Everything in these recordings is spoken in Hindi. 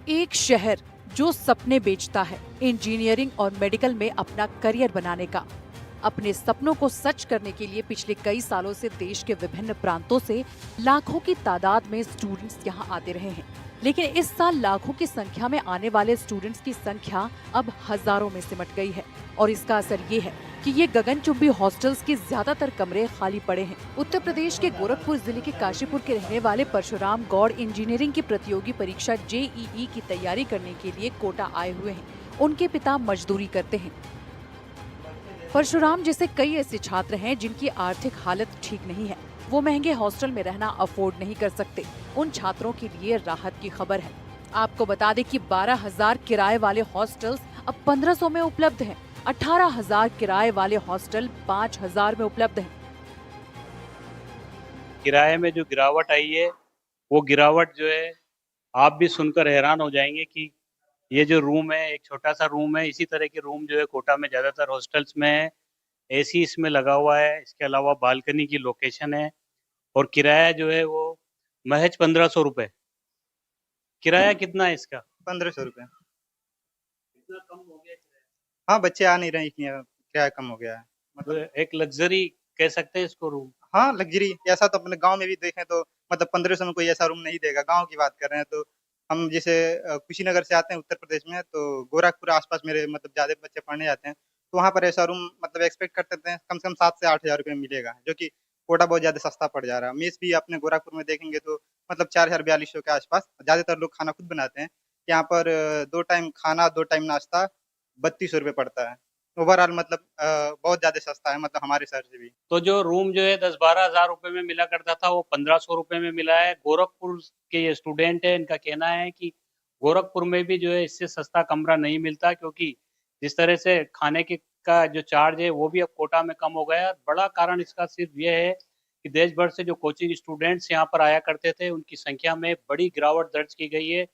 एक शहर जो सपने बेचता है, इंजीनियरिंग और मेडिकल में अपना करियर बनाने का। अपने सपनों को सच करने के लिए पिछले कई सालों से देश के विभिन्न प्रांतों से लाखों की तादाद में स्टूडेंट्स यहाँ आते रहे हैं। लेकिन इस साल लाखों की संख्या में आने वाले स्टूडेंट्स की संख्या अब हजारों में सिमट गई है और इसका असर ये है कि ये गगनचुंबी हॉस्टल्स के ज्यादातर कमरे खाली पड़े हैं। उत्तर प्रदेश के गोरखपुर जिले के काशीपुर के रहने वाले परशुराम गौड़ इंजीनियरिंग की प्रतियोगी परीक्षा जेईई की तैयारी करने के लिए कोटा आए हुए हैं। उनके पिता मजदूरी करते हैं। परशुराम जैसे कई ऐसे छात्र हैं जिनकी आर्थिक हालत ठीक नहीं है। वो महंगे हॉस्टल में रहना अफोर्ड नहीं कर सकते। उन छात्रों के लिए राहत की खबर है। आपको बता दें कि 12,000 किराए वाले हॉस्टल्स अब 1500 में उपलब्ध हैं। 18,000 किराए वाले हॉस्टल 5,000 में उपलब्ध हैं। किराए में जो गिरावट आई है, वो गिरावट जो है आप भी सुनकर हैरान हो जाएंगे कि ये जो रूम है, एक छोटा सा रूम है। इसी तरह के रूम जो है कोटा में ज़्यादातर हॉस्टल्स में है। एसी इसमें लगा हुआ है। इसके अलावा बालकनी की लोकेशन है और किराया जो है वो महज 1500 रुपये। किराया कितना है इसका? 1500 रुपये। इतना कम हो गया किराया। हाँ, बच्चे आ नहीं रहे इसलिए किराया कम हो गया है। तो मतलब एक लग्जरी कह सकते हैं इसको रूम। हाँ, लग्ज़री ऐसा तो अपने गाँव में भी देखें तो मतलब 1500 में कोई ऐसा रूम नहीं देगा, गाँव की बात कर रहे हैं। तो हम जैसे कुशीनगर से आते हैं उत्तर प्रदेश में, तो गोरखपुर आस-पास मेरे मतलब ज़्यादा बच्चे पढ़ने जाते हैं। तो वहाँ पर ऐसा रूम मतलब एक्सपेक्ट करते थे कम से कम 7 से 8,000 रुपए में मिलेगा, जो कि कोटा बहुत ज़्यादा सस्ता पड़ जा रहा है। मेस भी अपने गोरखपुर में देखेंगे तो मतलब 4,000-4,200 के आस-पास, ज़्यादातर लोग खाना खुद बनाते हैं। यहाँ पर 2 टाइम खाना, 2 टाइम नाश्ता 3200 रुपए पड़ता है। ओवरऑल मतलब बहुत ज़्यादा सस्ता है मतलब हमारे शहर से भी। तो जो रूम जो है 10-12 हज़ार रुपए में मिला करता था, वो 1500 रुपए में मिला है। गोरखपुर के ये स्टूडेंट है, इनका कहना है कि गोरखपुर में भी जो है इससे सस्ता कमरा नहीं मिलता, क्योंकि जिस तरह से खाने के का जो चार्ज है वो भी अब कोटा में कम हो गया है। बड़ा कारण इसका सिर्फ ये है कि देश भर से जो कोचिंग स्टूडेंट्स यहाँ पर आया करते थे, उनकी संख्या में बड़ी गिरावट दर्ज की गई है।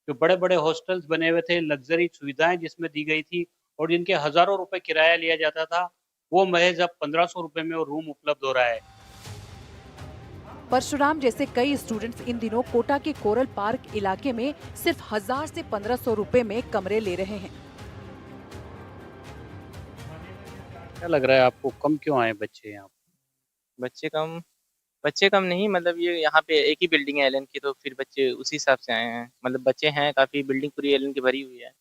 जो बड़े बड़े हॉस्टल्स बने हुए थे, लग्जरी सुविधाएं जिसमें दी गई थी और जिनके हजारों रुपए किराया लिया जाता था, वो महज अब 1500 रुपए में वो रूम उपलब्ध हो रहा है। परशुराम जैसे कई स्टूडेंट्स इन दिनों कोटा के कोरल पार्क इलाके में सिर्फ 1,000 से 1,500 रुपए में कमरे ले रहे हैं। क्या लग रहा है आपको, कम क्यों आए बच्चे यहाँ? बच्चे कम बच्चे कम नहीं, मतलब ये यहाँ पे एक ही बिल्डिंग है एलन की, तो फिर बच्चे उसी हिसाब से आए हैं। मतलब बच्चे हैं काफ़ी, बिल्डिंग पूरी एलन की भरी हुई है।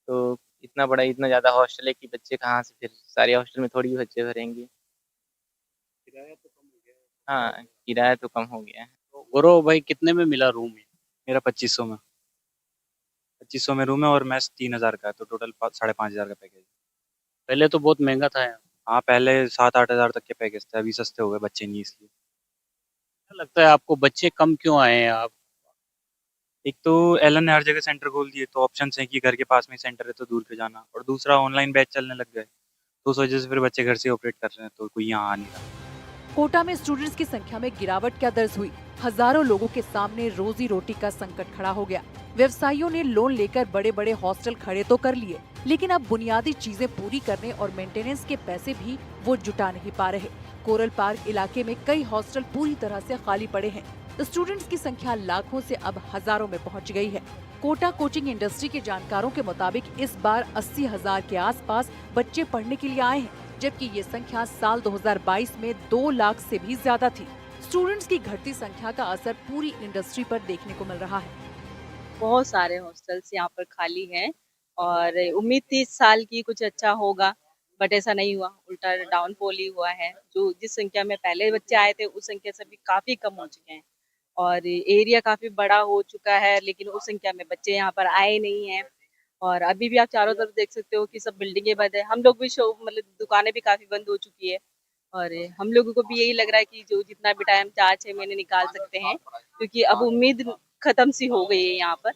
तो इतना बड़ा इतना ज़्यादा हॉस्टल है कि बच्चे कहाँ से, फिर सारे हॉस्टल में थोड़ी बच्चे भरेंगे। किराया तो कम हो गया है। हाँ, किराया तो कम हो गया है। तो गौरव भाई, कितने में मिला रूम ये? मेरा 2500 में रूम है और मैच 3,000 का है, तो टोटल 5,500 का पैकेज। पहले तो बहुत महंगा था यहाँ। हाँ, पहले 7-8 हज़ार तक के पैकेज थे, अभी सस्ते हो गए, बच्चे नहीं इसलिए। क्या लगता है आपको, बच्चे कम क्यों आए हैं आप? एक तो एलन ने हर जगह सेंटर खोल दिए, तो ऑप्शन है कि घर के पास में सेंटर है तो दूर क्यों जाना, और दूसरा ऑनलाइन बैच चलने लग गए, तो उस वजह से फिर बच्चे घर से ऑपरेट कर रहे हैं, तो कोई यहाँ आ नहीं रहा। कोटा में स्टूडेंट्स की संख्या में गिरावट क्या दर्ज हुई? हजारों लोगों के सामने रोजी रोटी का संकट खड़ा हो गया। व्यवसायियों ने लोन लेकर बड़े बड़े हॉस्टल खड़े तो कर लिए, लेकिन अब बुनियादी चीजें पूरी करने और मेंटेनेंस के पैसे भी वो जुटा नहीं पा रहे। कोरल पार्क इलाके में कई हॉस्टल पूरी तरह से खाली पड़े हैं। स्टूडेंट्स की संख्या लाखों से अब हजारों में पहुंच गई है। कोटा कोचिंग इंडस्ट्री के जानकारों के मुताबिक इस बार 80,000 के आसपास बच्चे पढ़ने के लिए आए हैं, जबकि ये संख्या साल 2022 में 2 लाख से भी ज्यादा थी। स्टूडेंट्स की घटती संख्या का असर पूरी इंडस्ट्री पर देखने को मिल रहा है। बहुत सारे हॉस्टल्स यहाँ पर खाली हैं और उम्मीद थी इस साल की कुछ अच्छा होगा, बट ऐसा नहीं हुआ, उल्टा डाउनफॉल ही हुआ है। जो जिस संख्या में पहले बच्चे आए थे उस संख्या से भी काफी कम हो चुके हैं और एरिया काफी बड़ा हो चुका है, लेकिन उस संख्या में बच्चे यहाँ पर आए नहीं हैं। और अभी भी आप चारों तरफ देख सकते हो कि सब बिल्डिंगें बंद है। हम लोग भी शो मतलब दुकानें भी काफी बंद हो चुकी है और हम लोगों को भी यही लग रहा है कि जो जितना भी टाइम 4-6 महीने निकाल सकते हैं, क्योंकि अब उम्मीद खत्म सी हो गई है यहाँ पर।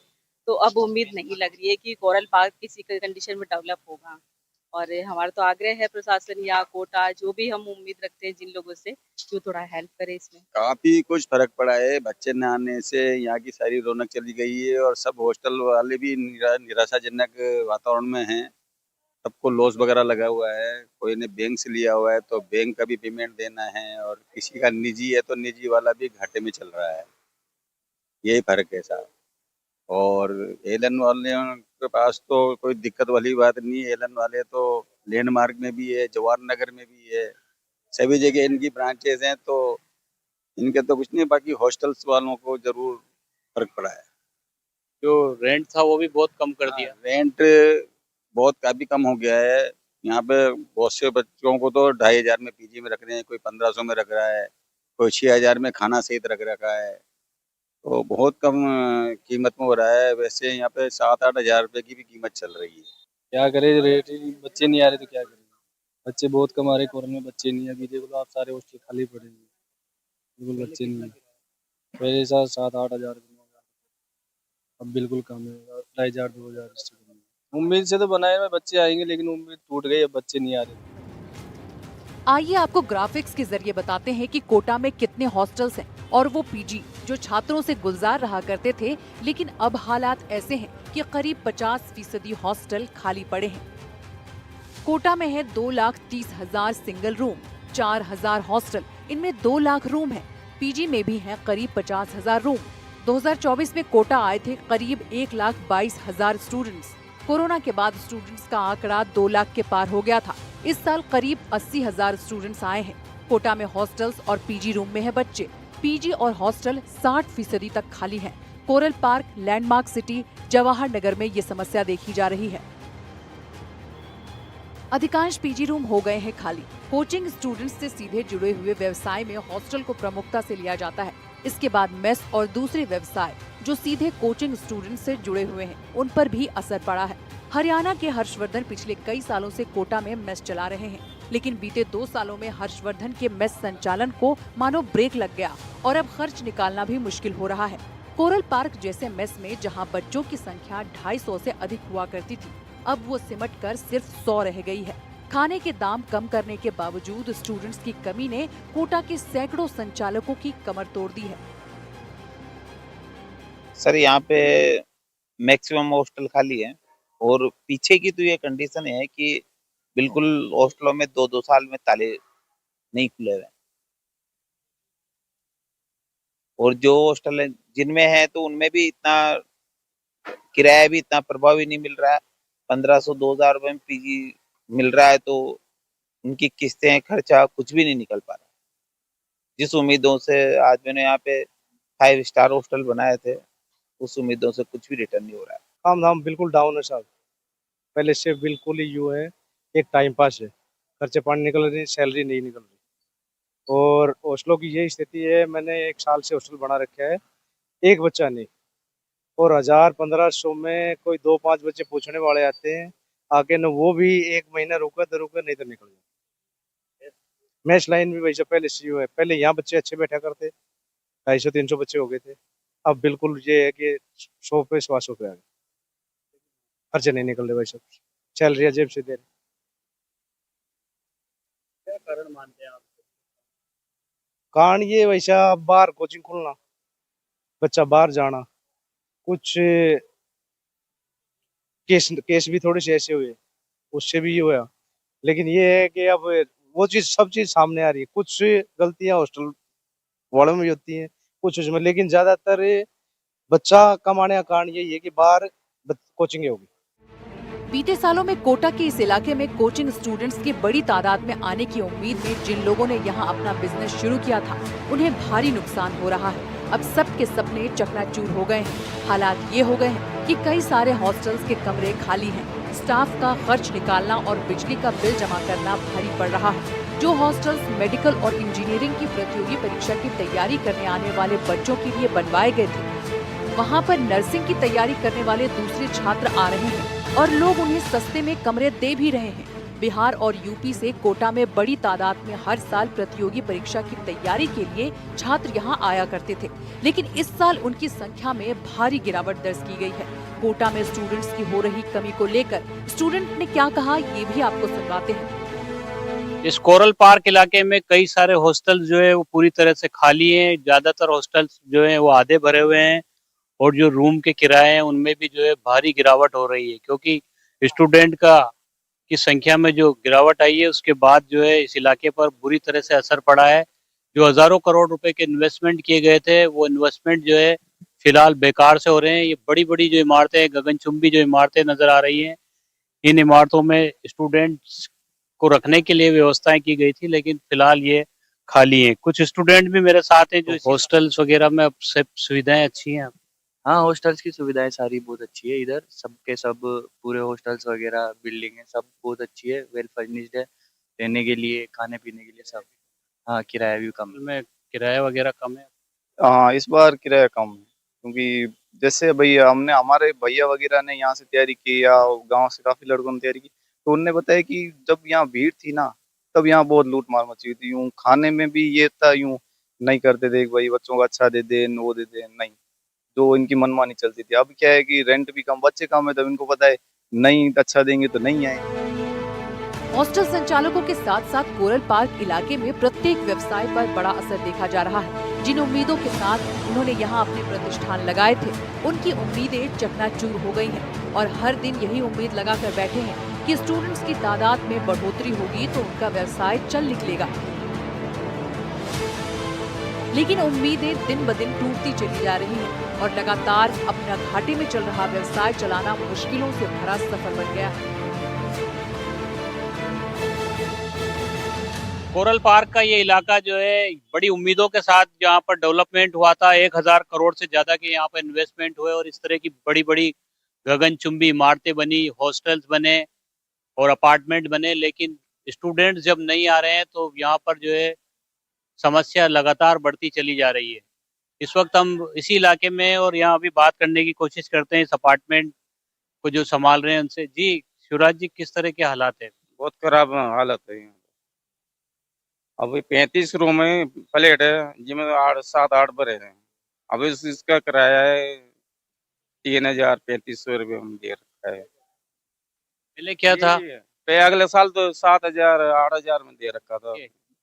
तो अब उम्मीद नहीं लग रही है कि कोरल पार्क किसी कंडीशन में डेवलप होगा और हमारा तो आग्रह है प्रशासन या कोटा, जो भी हम उम्मीद रखते हैं जिन लोगों से, जो थोड़ा हेल्प करे इसमें। काफी कुछ फर्क पड़ा है। बच्चे न आने से यहाँ की सारी रौनक चली गई है और सब हॉस्टल वाले भी निराशाजनक वातावरण में हैं। सबको लॉस वगैरह लगा हुआ है। कोई ने बैंक से लिया हुआ है तो बैंक का भी पेमेंट देना है, और किसी का निजी है तो निजी वाला भी घाटे में चल रहा है। यही फर्क है साहब। और एलन वाले के पास तो कोई दिक्कत वाली बात नहीं है। एलन वाले तो लैंडमार्क में भी है, जवाहर नगर में भी है, सभी जगह इनकी ब्रांचेस हैं, तो इनके तो कुछ नहीं। बाकी हॉस्टल्स वालों को जरूर फर्क पड़ा है। जो रेंट था वो भी बहुत कम कर दिया। रेंट बहुत काफी कम हो गया है। यहाँ पे बहुत से बच्चों को तो 2500 में पीजी में रख रहे हैं, कोई 1500 में रख रहा है, कोई 6000 में खाना सहित रख रखा है। तो बहुत कम कीमत में हो रहा है। वैसे यहाँ पे 7-8 हजार रुपए की भी कीमत चल रही है। क्या करे, रेट ही बच्चे नहीं आ रहे तो क्या करें। बच्चे बहुत कम आ रहे, कोरोना में बच्चे नहीं है। अभी देख लो आप, सारे हॉस्टल खाली पड़े हैं, बिल्कुल बच्चे नहीं है। पहले 7-8 हजार, अब बिल्कुल कम है, 2500 2000 इससे कम है। उम्मीद से तो बनाए हुए बच्चे आएंगे, लेकिन उम्मीद टूट गई, अब बच्चे नहीं आ रहे। आइए आपको ग्राफिक्स के जरिए बताते हैं कि कोटा में कितने हॉस्टल्स हैं और वो पीजी जो छात्रों से गुलजार रहा करते थे, लेकिन अब हालात ऐसे हैं कि करीब 50% हॉस्टल खाली पड़े हैं। कोटा में है 2,30,000 सिंगल रूम, 4,000 हॉस्टल, इनमें 2 लाख रूम हैं। पीजी में भी हैं करीब 50,000 रूम। 2024 में कोटा आए थे करीब 1,22,000 स्टूडेंट्स। कोरोना के बाद स्टूडेंट्स का आंकड़ा 2 लाख के पार हो गया था। इस साल करीब 80,000 स्टूडेंट्स आए हैं। कोटा में हॉस्टल्स और पीजी रूम में है बच्चे। पीजी और हॉस्टल 60% तक खाली हैं। Coral Park, Landmark City, Jawahar Nagar में ये समस्या देखी जा रही है। अधिकांश पीजी रूम हो गए हैं खाली। कोचिंग स्टूडेंट्स से सीधे जुड़े हुए व्यवसाय में हॉस्टल को प्रमुखता से लिया जाता है। इसके बाद मेस और दूसरे व्यवसाय जो सीधे कोचिंग स्टूडेंट से जुड़े हुए हैं, उन पर भी असर पड़ा है। हरियाणा के हर्षवर्धन पिछले कई सालों से कोटा में मेस चला रहे हैं, लेकिन बीते 2 सालों में हर्षवर्धन के मेस संचालन को मानो ब्रेक लग गया और अब खर्च निकालना भी मुश्किल हो रहा है। कोरल पार्क जैसे मेस में जहां बच्चों की संख्या 250 से अधिक हुआ करती थी, अब वो सिमट कर सिर्फ 100 रह गई है। खाने के दाम कम करने के बावजूद स्टूडेंट्स की कमी ने कोटा के सैकड़ों संचालकों की कमर तोड़ दी है। सर यहाँ पे मैक्सिमम हॉस्टल खाली है और पीछे की तो ये कंडीशन है कि बिल्कुल हॉस्टलों में 2-2 साल में ताले नहीं खुले हुए, और जो हॉस्टल है जिनमें है तो उनमें भी इतना किराया भी इतना प्रभावी नहीं मिल रहा है। 1500-2000 रुपए में पीजी मिल रहा है, तो उनकी किस्तें खर्चा कुछ भी नहीं निकल पा रहा। जिस उम्मीदों से आज मैंने यहाँ पे 5 स्टार हॉस्टल बनाए थे, उस उम्मीदों से कुछ भी रिटर्न नहीं हो रहा है। काम धाम बिल्कुल डाउन है साहब, पहले से बिल्कुल ही यूँ है, एक टाइम पास है, खर्चे पानी निकल रही, सैलरी नहीं निकल रही। और हॉस्टलों की यही स्थिति है। मैंने 1 साल से हॉस्टल बना रखा है, एक बच्चा नहीं, और 1000-1500 में कोई 2-5 बच्चे पूछने वाले आते हैं आके, न वो भी 1 महीना रुका तो रुका, नहीं तो निकल जाए। मैच लाइन भी वैसे पहले से यूँ है, पहले यहाँ बच्चे अच्छे बैठा करते, 250-300 बच्चे हो गए थे। अब बिल्कुल ये है कि 100 पे 100 पे आ गए, खर्चे नहीं निकल रहे भाई साहब, सैलरी जेब से दे रहे। क्या कारण मानते हैं आप? कारण ये वैसा बाहर कोचिंग खोलना, बच्चा बाहर जाना, कुछ केस भी थोड़े से ऐसे हुए, उससे भी ये हुआ। लेकिन ये है कि अब वो चीज, सब चीज सामने आ रही है। कुछ गलतियां हॉस्टल वालों में भी होती हैं, कुछ उसमें, लेकिन ज्यादातर बच्चा कमाने का कारण यही है कि बाहर कोचिंग होगी। बीते सालों में कोटा के इस इलाके में कोचिंग स्टूडेंट्स की बड़ी तादाद में आने की उम्मीद में जिन लोगों ने यहां अपना बिजनेस शुरू किया था, उन्हें भारी नुकसान हो रहा है। अब सबके सपने चकनाचूर हो गए हैं। हालात ये हो गए हैं कि कई सारे हॉस्टल्स के कमरे खाली हैं। स्टाफ का खर्च निकालना और बिजली का बिल जमा करना भारी पड़ रहा है। जो हॉस्टल्स मेडिकल और इंजीनियरिंग की प्रतियोगी परीक्षा की तैयारी करने आने वाले बच्चों के लिए बनवाए गए थे, वहाँ पर नर्सिंग की तैयारी करने वाले दूसरे छात्र आ रहे हैं और लोग उन्हें सस्ते में कमरे दे भी रहे हैं। बिहार और यूपी से कोटा में बड़ी तादाद में हर साल प्रतियोगी परीक्षा की तैयारी के लिए छात्र यहाँ आया करते थे, लेकिन इस साल उनकी संख्या में भारी गिरावट दर्ज की गई है। कोटा में स्टूडेंट्स की हो रही कमी को लेकर स्टूडेंट ने क्या कहा, ये भी आपको सुनवाते हैं। इस कोरल पार्क इलाके में कई सारे हॉस्टल जो है वो पूरी तरह से खाली हैं। ज्यादातर हॉस्टल्स जो है वो आधे भरे हुए हैं और जो रूम के किराए हैं उनमें भी जो है भारी गिरावट हो रही है, क्योंकि स्टूडेंट की संख्या में जो गिरावट आई है उसके बाद जो है इस इलाके पर बुरी तरह से असर पड़ा है। जो हजारों करोड़ रुपए के इन्वेस्टमेंट किए गए थे, वो इन्वेस्टमेंट जो है फिलहाल बेकार से हो रहे हैं। ये बड़ी-बड़ी जो इमारतें, गगनचुंबी जो इमारतें नज़र आ रही हैं, इन इमारतों में स्टूडेंट्स को रखने के लिए व्यवस्थाएँ की गई थी, लेकिन फिलहाल ये खाली हैं। कुछ स्टूडेंट भी मेरे साथ हैं जो हॉस्टल्स वगैरह में अब सब सुविधाएँ अच्छी हैं। हाँ, हॉस्टल्स की सुविधाएँ सारी बहुत अच्छी है इधर, सबके सब पूरे हॉस्टल्स वगैरह बिल्डिंग है, सब बहुत अच्छी है, वेल फर्निश्ड है, रहने के लिए, खाने-पीने के लिए सब। हाँ, किराया भी कम है। में किराया वगैरह कम है। हाँ, इस बार किराया कम है क्योंकि जैसे भैया हमने हमारे भैया वगैरह ने यहाँ से तैयारी की या गांव से काफी लड़कों ने तैयारी की, तो उनने बताया कि जब यहाँ भीड़ थी ना, तब यहाँ बहुत लूट मार मची हुई थी। यूं खाने में भी ये था, यूं नहीं करते थे कि भाई बच्चों को अच्छा दे दे, वो दे दे, नहीं, जो इनकी मनमानी चलती थी। अब क्या है कि रेंट भी कम, बच्चे कम है, तब इनको पता है नहीं अच्छा देंगे तो नहीं आए। हॉस्टल संचालकों के साथ साथ कोरल पार्क इलाके में प्रत्येक व्यवसाय पर बड़ा असर देखा जा रहा है। जिन उम्मीदों के साथ उन्होंने यहाँ अपने प्रतिष्ठान लगाए थे, उनकी उम्मीदें चकनाचूर हो गई हैं और हर दिन यही उम्मीद लगाकर बैठे हैं कि स्टूडेंट्स की तादाद में बढ़ोतरी होगी तो उनका व्यवसाय चल निकलेगा। लेकिन उम्मीदें दिन ब दिन टूटती चली जा रही हैं और लगातार अपना घाटे में चल रहा व्यवसाय चलाना मुश्किलों से भरा सफर बन गया है। कोरल पार्क का ये इलाका जो है बड़ी उम्मीदों के साथ जहाँ पर डेवलपमेंट हुआ था, 1000 करोड़ से ज्यादा के यहाँ पर इन्वेस्टमेंट हुए और इस तरह की बड़ी-बड़ी गगनचुंबी इमारतें बनी, हॉस्टल्स बने और अपार्टमेंट बने, लेकिन स्टूडेंट्स जब नहीं आ रहे हैं तो यहाँ पर जो है समस्या लगातार बढ़ती चली जा रही है। इस वक्त हम इसी इलाके में और यहाँ अभी बात करने की कोशिश करते हैं इस अपार्टमेंट को जो संभाल रहे हैं उनसे। जी शिवराज जी, किस तरह के हालात है? बहुत खराब हालत है यहाँ। अभी 35 रूम है, फ्लैट है जिसमें 7-8 भरे हैं। अब इसका किराया है 3,000-3,500 रुपये हम दे रखा है। पहले क्या था? पे अगले साल तो 7,000-8,000 में दे रखा था।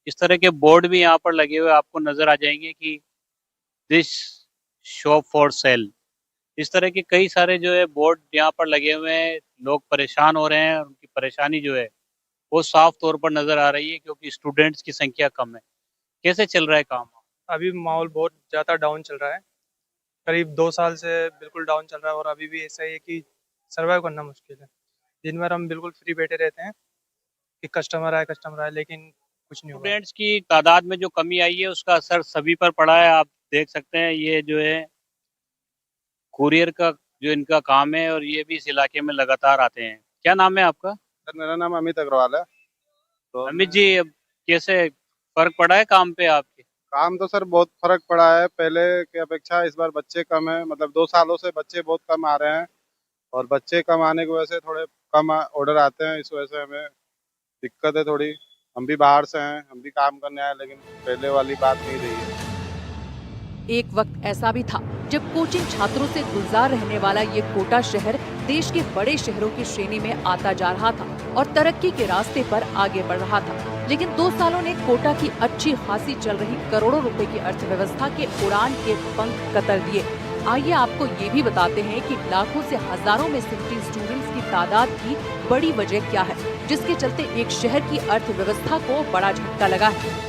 इस तरह के बोर्ड भी यहाँ पर लगे हुए आपको नजर आ जाएंगे कि दिस शॉप फॉर सेल। इस तरह के कई सारे जो है बोर्ड यहाँ पर लगे हुए हैं। लोग परेशान हो रहे हैं, उनकी परेशानी जो है वो साफ तौर पर नजर आ रही है क्योंकि स्टूडेंट्स की संख्या कम है। कैसे चल रहा है काम? अभी माहौल बहुत ज़्यादा डाउन चल रहा है, करीब 2 साल से बिल्कुल डाउन चल रहा है और अभी भी ऐसा ही है कि सर्वाइव करना मुश्किल है। दिन भर हम बिल्कुल फ्री बैठे रहते हैं कि कस्टमर आए, लेकिन कुछ नहीं होगा। स्टूडेंट्स की तादाद में जो कमी आई है उसका असर सभी पर पड़ा है। आप देख सकते हैं ये जो है कुरियर का जो इनका काम है और ये भी इस इलाके में लगातार आते हैं। क्या नाम है आपका? सर मेरा नाम अमित अग्रवाल है। तो अमित जी, अब कैसे फर्क पड़ा है काम पे आपके? काम तो सर बहुत फर्क पड़ा है, पहले की अपेक्षा इस बार बच्चे कम है, मतलब 2 सालों से बच्चे बहुत कम आ रहे हैं और बच्चे कम आने की वजह से थोड़े कम ऑर्डर आते हैं। इस वजह से हमें दिक्कत है थोड़ी। हम भी बाहर से हैं, हम भी काम करने आए, लेकिन पहले वाली बात नहीं रही है। एक वक्त ऐसा भी था जब कोचिंग छात्रों से गुलजार रहने वाला ये कोटा शहर देश के बड़े शहरों की श्रेणी में आता जा रहा था और तरक्की के रास्ते पर आगे बढ़ रहा था। लेकिन 2 सालों ने कोटा की अच्छी खासी चल रही करोड़ों रुपए की अर्थव्यवस्था के उड़ान के पंख कतर दिए। आइए आपको ये भी बताते हैं कि लाखों से हजारों में सिमटी स्टूडेंट्स की तादाद की बड़ी वजह क्या है, जिसके चलते एक शहर की अर्थव्यवस्था को बड़ा झटका लगा है।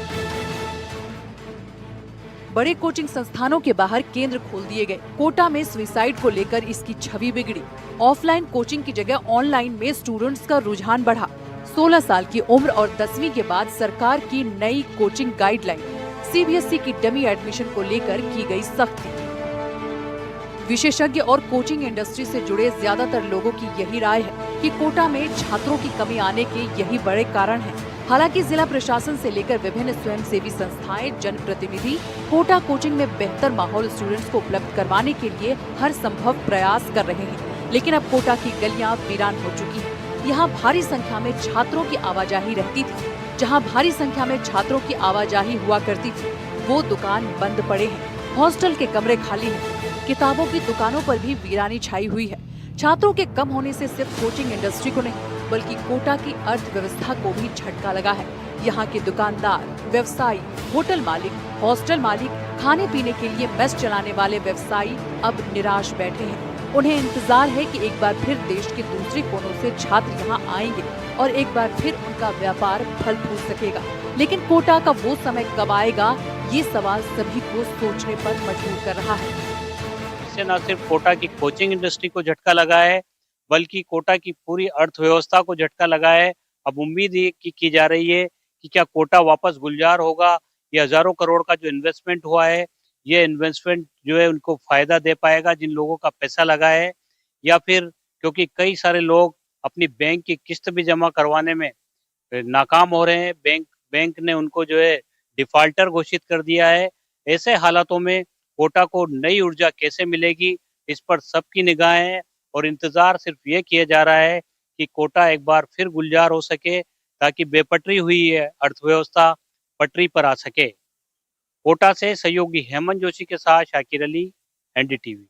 बड़े कोचिंग संस्थानों के बाहर केंद्र खोल दिए गए। कोटा में सुसाइड को लेकर इसकी छवि बिगड़ी। ऑफलाइन कोचिंग की जगह ऑनलाइन में स्टूडेंट्स का रुझान बढ़ा। 16 साल की उम्र और 10वीं के बाद सरकार की नई कोचिंग गाइडलाइन, सीबीएसई की डमी एडमिशन को लेकर की गई सख्ती। विशेषज्ञ और कोचिंग इंडस्ट्री से जुड़े ज्यादातर लोगों की यही राय है कि कोटा में छात्रों की कमी आने के यही बड़े कारण हैं। हालांकि जिला प्रशासन से लेकर विभिन्न स्वयंसेवी संस्थाएं, जनप्रतिनिधि कोटा कोचिंग में बेहतर माहौल स्टूडेंट्स को उपलब्ध करवाने के लिए हर संभव प्रयास कर रहे हैं। लेकिन अब कोटा की गलियां वीरान हो चुकी हैं। यहाँ भारी संख्या में छात्रों की आवाजाही रहती थी। जहाँ भारी संख्या में छात्रों की आवाजाही हुआ करती थी, वो दुकान बंद पड़े हैं। हॉस्टल के कमरे खाली हैं। किताबों की दुकानों पर भी वीरानी छाई हुई है। छात्रों के कम होने से सिर्फ कोचिंग इंडस्ट्री को नहीं बल्कि कोटा की अर्थव्यवस्था को भी झटका लगा है। यहाँ के दुकानदार, व्यवसायी, होटल मालिक, हॉस्टल मालिक, खाने पीने के लिए मेस चलाने वाले व्यवसायी अब निराश बैठे हैं। उन्हें इंतजार है कि एक बार फिर देश के दूसरे कोनों से छात्र यहाँ आएंगे और एक बार फिर उनका व्यापार फल फूल सकेगा। लेकिन कोटा का वो समय कब आएगा, ये सवाल सभी को सोचने पर मजबूर कर रहा है। इससे न सिर्फ कोटा की कोचिंग इंडस्ट्री को झटका लगा है, बल्कि कोटा की पूरी अर्थव्यवस्था को झटका लगा है। अब उम्मीद ये की जा रही है कि क्या कोटा वापस गुलजार होगा, ये हजारों करोड़ का जो इन्वेस्टमेंट हुआ है, ये इन्वेस्टमेंट जो है उनको फायदा दे पाएगा जिन लोगों का पैसा लगा है, या फिर क्योंकि कई सारे लोग अपनी बैंक की किस्त भी जमा करवाने में नाकाम हो रहे हैं, बैंक ने उनको जो है डिफाल्टर घोषित कर दिया है। ऐसे हालातों में कोटा को नई ऊर्जा कैसे मिलेगी, इस पर सबकी निगाहें हैं और इंतजार सिर्फ ये किया जा रहा है कि कोटा एक बार फिर गुलजार हो सके, ताकि बेपटरी हुई है अर्थव्यवस्था पटरी पर आ सके। कोटा से सहयोगी हेमंत जोशी के साथ शाकिर अली, एनडीटीवी।